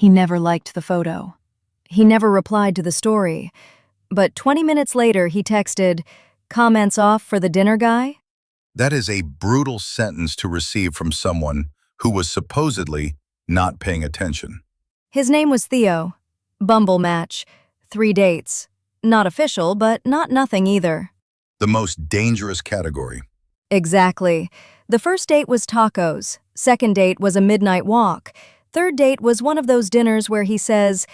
He never liked the photo. He never replied to the story. But 20 minutes later, he texted, "Comments off for the dinner guy?" That is a brutal sentence to receive from someone who was supposedly not paying attention. His name was Theo. Bumble match. 3 dates. Not official, but not nothing either. The most dangerous category. Exactly. The first date was tacos. Second date was a midnight walk. Third date was one of those dinners where he says,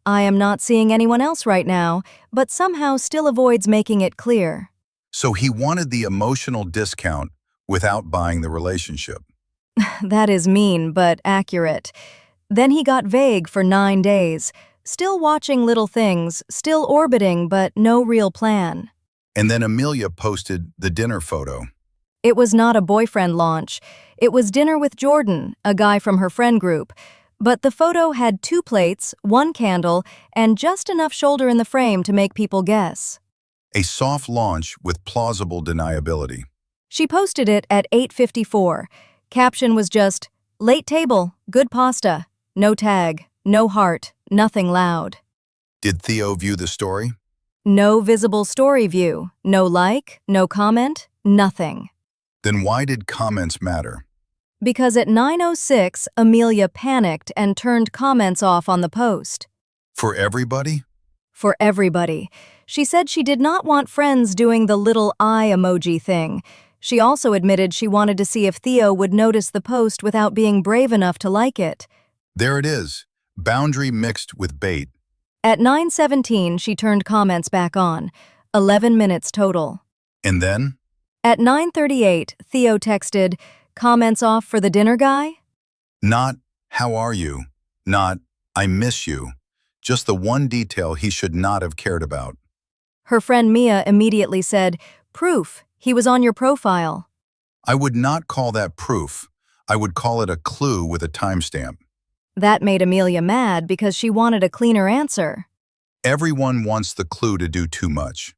"I am not seeing anyone else right now," but somehow still avoids making it clear. So he wanted the emotional discount without buying the relationship. That is mean, but accurate. Then he got vague for 9 days, still watching little things, still orbiting, but no real plan. And then Amelia posted the dinner photo. It was not a boyfriend launch. It was dinner with Jordan, a guy from her friend group. But the photo had 2 plates, 1 candle, and just enough shoulder in the frame to make people guess. A soft launch with plausible deniability. She posted it at 8:54. Caption was just, "Late table, good pasta." No tag, no heart, nothing loud. Did Theo view the story? No visible story view, no like, no comment, nothing. Then why did comments matter? Because at 9:06, Amelia panicked and turned comments off on the post. For everybody? For everybody. She said she did not want friends doing the little eye emoji thing. She also admitted she wanted to see if Theo would notice the post without being brave enough to like it. There it is. Boundary mixed with bait. At 9:17, she turned comments back on. 11 minutes total. And then? At 9:38, Theo texted, "Comments off for the dinner guy?" Not, "How are you?" Not, "I miss you." Just the one detail he should not have cared about. Her friend Mia immediately said, "Proof, he was on your profile." I would not call that proof. I would call it a clue with a timestamp. That made Amelia mad because she wanted a cleaner answer. Everyone wants the clue to do too much.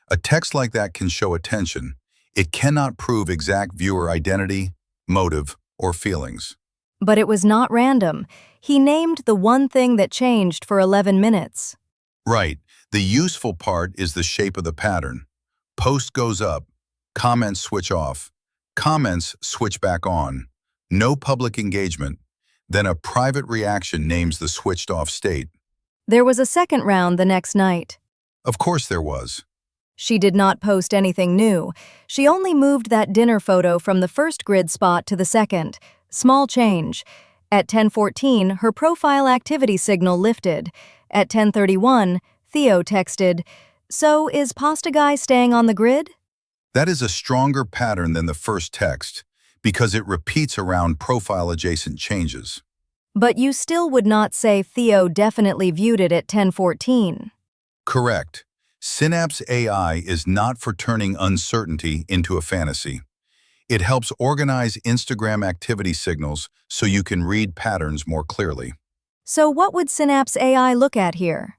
A text like that can show attention. It cannot prove exact viewer identity, motive, or feelings. But it was not random. He named the one thing that changed for 11 minutes. Right. The useful part is the shape of the pattern. Post goes up, comments switch off, comments switch back on, no public engagement, then a private reaction names the switched off state. There was a second round the next night. Of course there was. She did not post anything new. She only moved that dinner photo from the first grid spot to the second. Small change. At 10:14, her profile activity signal lifted. At 10:31, Theo texted, "So is Pasta Guy staying on the grid?" That is a stronger pattern than the first text because it repeats around profile-adjacent changes. But you still would not say Theo definitely viewed it at 10:14. Correct. Synapse AI is not for turning uncertainty into a fantasy. It helps organize Instagram activity signals so you can read patterns more clearly. So what would Synapse AI look at here?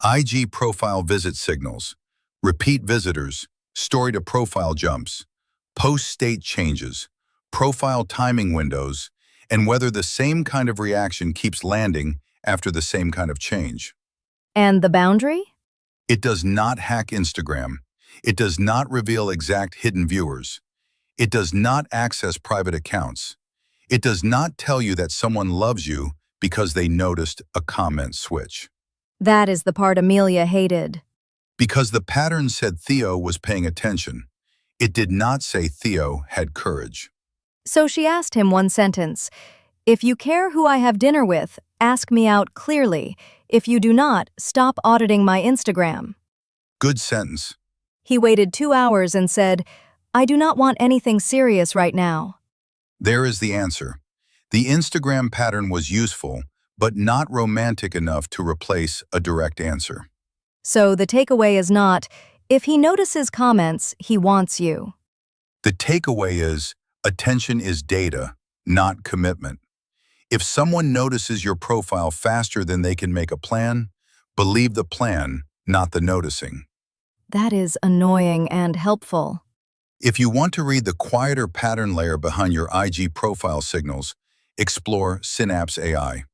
IG profile visit signals, repeat visitors, story to profile jumps, post state changes, profile timing windows, and whether the same kind of reaction keeps landing after the same kind of change. And the boundary? It does not hack Instagram. It does not reveal exact hidden viewers. It does not access private accounts. It does not tell you that someone loves you because they noticed a comment switch. That is the part Amelia hated. Because the pattern said Theo was paying attention. It did not say Theo had courage. So she asked him one sentence, "If you care who I have dinner with, ask me out clearly. If you do not, stop auditing my Instagram." Good sentence. He waited 2 hours and said, "I do not want anything serious right now." There is the answer. The Instagram pattern was useful, but not romantic enough to replace a direct answer. So the takeaway is not, if he notices comments, he wants you. The takeaway is, attention is data, not commitment. If someone notices your profile faster than they can make a plan, believe the plan, not the noticing. That is annoying and helpful. If you want to read the quieter pattern layer behind your IG profile signals, explore Synapse AI.